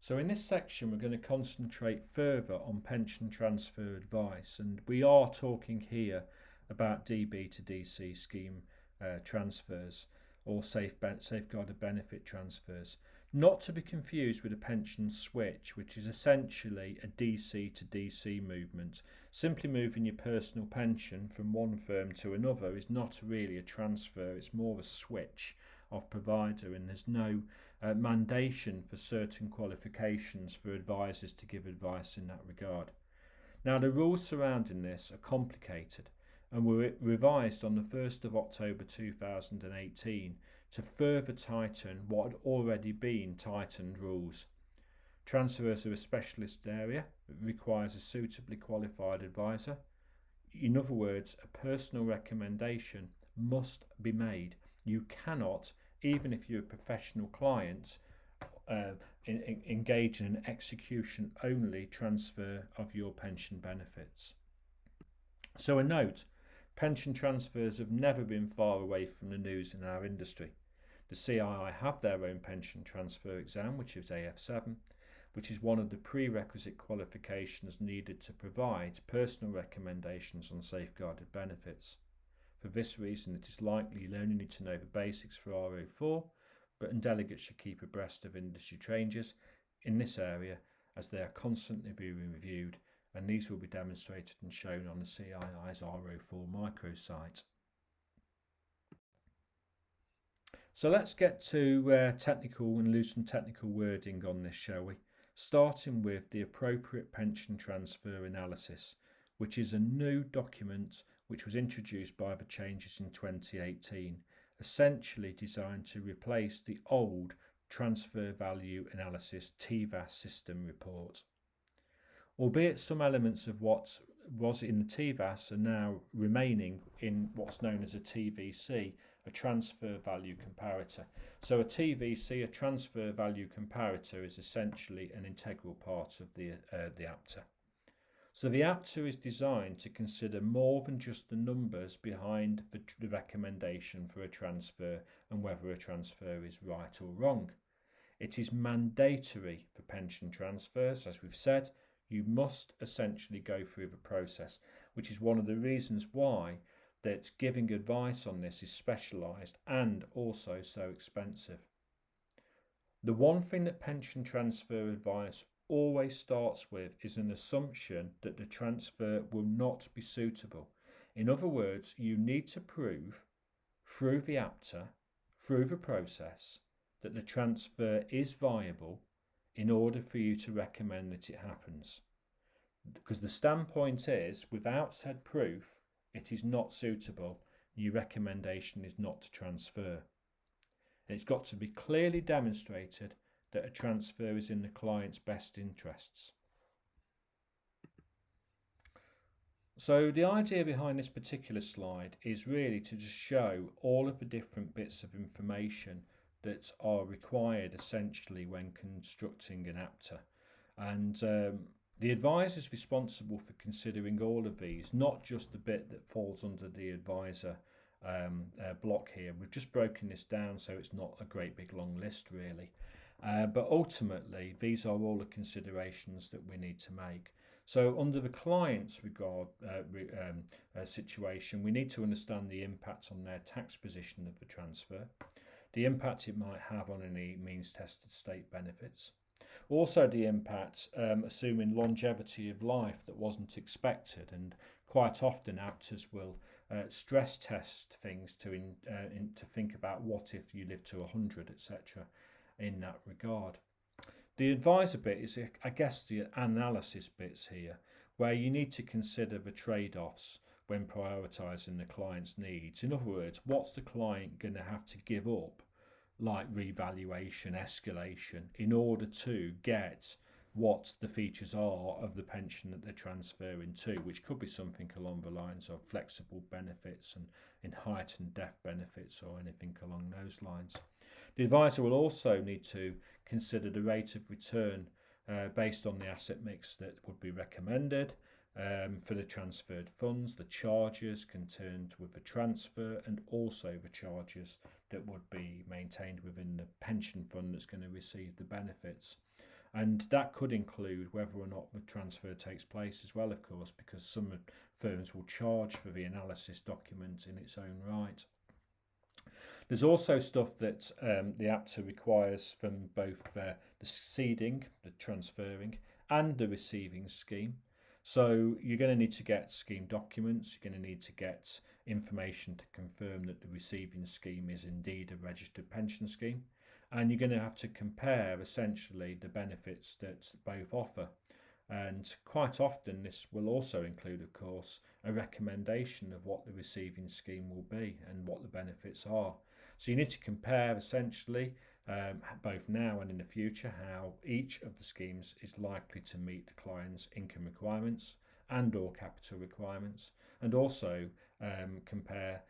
So in this section, we're going to concentrate further on pension transfer advice, and we are talking here about DB to DC scheme transfers or safeguarded benefit transfers, not to be confused with a pension switch, which is essentially a DC to DC movement. Simply moving your personal pension from one firm to another is not really a transfer, it's more a switch of provider, and there's no mandation for certain qualifications for advisors to give advice in that regard. Now, the rules surrounding this are complicated and were revised on the 1st of October 2018 to further tighten what had already been tightened rules. Transfers are a specialist area that requires a suitably qualified advisor. In other words, a personal recommendation must be made. You cannot, even if you're a professional client, engage in an execution only transfer of your pension benefits. So a note, pension transfers have never been far away from the news in our industry. The CII have their own pension transfer exam, which is AF7, which is one of the prerequisite qualifications needed to provide personal recommendations on safeguarded benefits. For this reason, it is likely you'll only need to know the basics for R04, but delegates should keep abreast of industry changes in this area as they are constantly being reviewed, and these will be demonstrated and shown on the CII's R04 microsite. So let's get to technical and loosen technical wording on this, shall we? Starting with the appropriate pension transfer analysis, which is a new document which was introduced by the changes in 2018, essentially designed to replace the old Transfer Value Analysis TVAS system report. Albeit some elements of what was in the TVAS are now remaining in what's known as a TVC, a Transfer Value Comparator. So a TVC, a Transfer Value Comparator, is essentially an integral part of the APTA. So the APTA is designed to consider more than just the numbers behind the recommendation for a transfer and whether a transfer is right or wrong. It is mandatory for pension transfers, as we've said. You must essentially go through the process, which is one of the reasons why that giving advice on this is specialised and also so expensive. The one thing that pension transfer advice always starts with is an assumption that the transfer will not be suitable. In other words, you need to prove through the APTA, through the process, that the transfer is viable in order for you to recommend that it happens. Because the standpoint is, without said proof, it is not suitable, your recommendation is not to transfer. And it's got to be clearly demonstrated that a transfer is in the client's best interests. So the idea behind this particular slide is really to just show all of the different bits of information that are required essentially when constructing an APTA. And the advisor is responsible for considering all of these, not just the bit that falls under the advisor block here. We've just broken this down so it's not a great big long list really. But ultimately, these are all the considerations that we need to make. So under the client's situation, we need to understand the impact on their tax position of the transfer, the impact it might have on any means-tested state benefits, also the impact assuming longevity of life that wasn't expected, and quite often APTAs will stress test things to think about what if you live to 100, etc. in that regard. The advisor bit is, I guess, the analysis bits here, where you need to consider the trade-offs when prioritising the client's needs. In other words, what's the client going to have to give up, like revaluation, escalation, in order to get what the features are of the pension that they're transferring to, which could be something along the lines of flexible benefits and heightened death benefits or anything along those lines. The advisor will also need to consider the rate of return based on the asset mix that would be recommended for the transferred funds, the charges concerned with the transfer, and also the charges that would be maintained within the pension fund that's going to receive the benefits. And that could include whether or not the transfer takes place as well, of course, because some firms will charge for the analysis document in its own right. There's also stuff that the APTA requires from both the seeding, the transferring, and the receiving scheme. So you're going to need to get scheme documents, you're going to need to get information to confirm that the receiving scheme is indeed a registered pension scheme, and you're going to have to compare essentially the benefits that both offer. And quite often this will also include, of course, a recommendation of what the receiving scheme will be and what the benefits are. So you need to compare essentially both now and in the future how each of the schemes is likely to meet the client's income requirements and or capital requirements, and also compare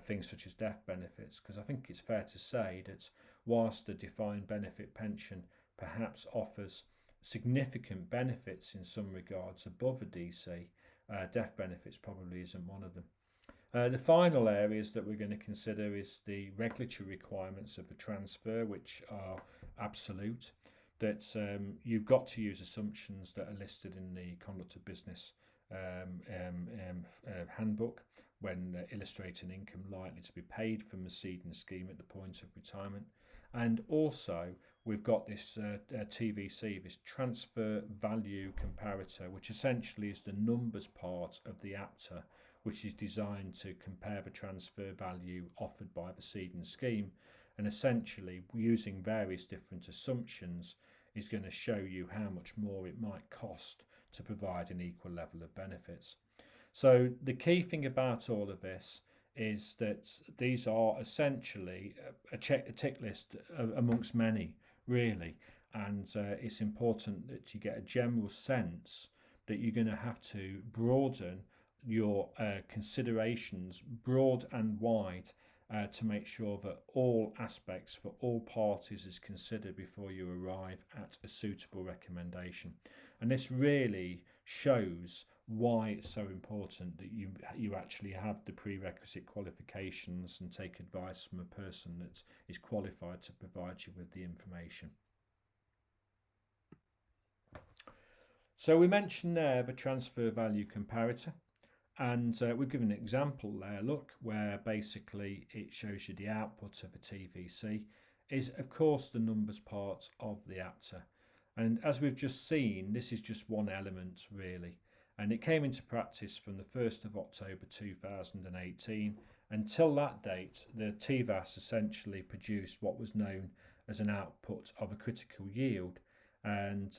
things such as death benefits, because I think it's fair to say that whilst the defined benefit pension perhaps offers significant benefits in some regards above a DC, death benefits probably isn't one of them. The final areas that we're going to consider is the regulatory requirements of the transfer, which are absolute, that you've got to use assumptions that are listed in the Conduct of Business handbook when illustrating income likely to be paid from the seeding scheme at the point of retirement. And also we've got this TVC, this transfer value comparator, which essentially is the numbers part of the APTA, which is designed to compare the transfer value offered by the seeding scheme, and essentially using various different assumptions is going to show you how much more it might cost to provide an equal level of benefits. So the key thing about all of this is that these are essentially a tick list amongst many, really, and it's important that you get a general sense that you're going to have to broaden your considerations broad and wide to make sure that all aspects for all parties is considered before you arrive at a suitable recommendation. And this really shows why it's so important that you actually have the prerequisite qualifications and take advice from a person that is qualified to provide you with the information. So we mentioned there the transfer value comparator. And we've given an example there, look, where basically it shows you the output of a TVC is, of course, the numbers part of the APTA. And as we've just seen, this is just one element, really. And it came into practice from the 1st of October 2018. Until that date, the TVAS essentially produced what was known as an output of a critical yield. And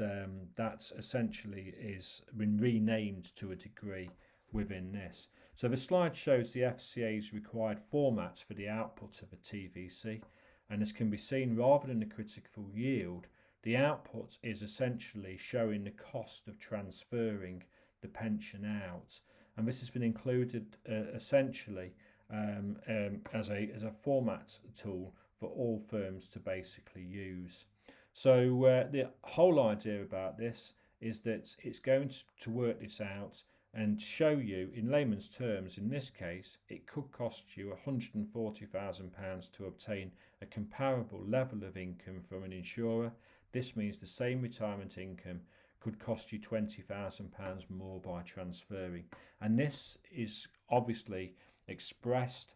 that essentially is been renamed to a degree within this. So the slide shows the FCA's required formats for the output of a TVC, and as can be seen, rather than the critical yield, the output is essentially showing the cost of transferring the pension out, and this has been included essentially as a format tool for all firms to basically use. So the whole idea about this is that it's going to work this out and show you, in layman's terms, in this case, it could cost you £140,000 to obtain a comparable level of income from an insurer. This means the same retirement income could cost you £20,000 more by transferring. And this is obviously expressed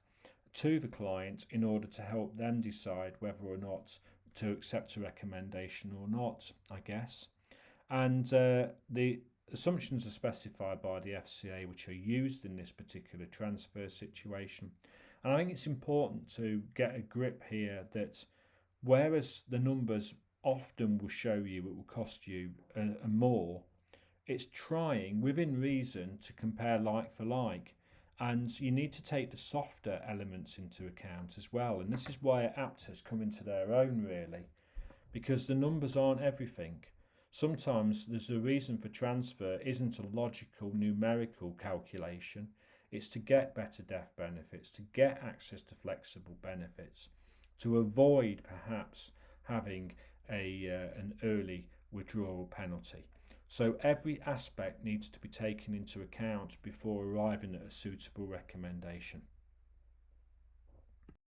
to the client in order to help them decide whether or not to accept a recommendation or not, I guess. And the assumptions are specified by the FCA, which are used in this particular transfer situation. And I think it's important to get a grip here that whereas the numbers often will show you it will cost you more, it's trying within reason to compare like for like. And you need to take the softer elements into account as well. And this is why APTAs come into their own, really, because the numbers aren't everything. Sometimes there's a reason for transfer isn't a logical numerical calculation. It's to get better death benefits, to get access to flexible benefits, to avoid perhaps having an early withdrawal penalty. So every aspect needs to be taken into account before arriving at a suitable recommendation.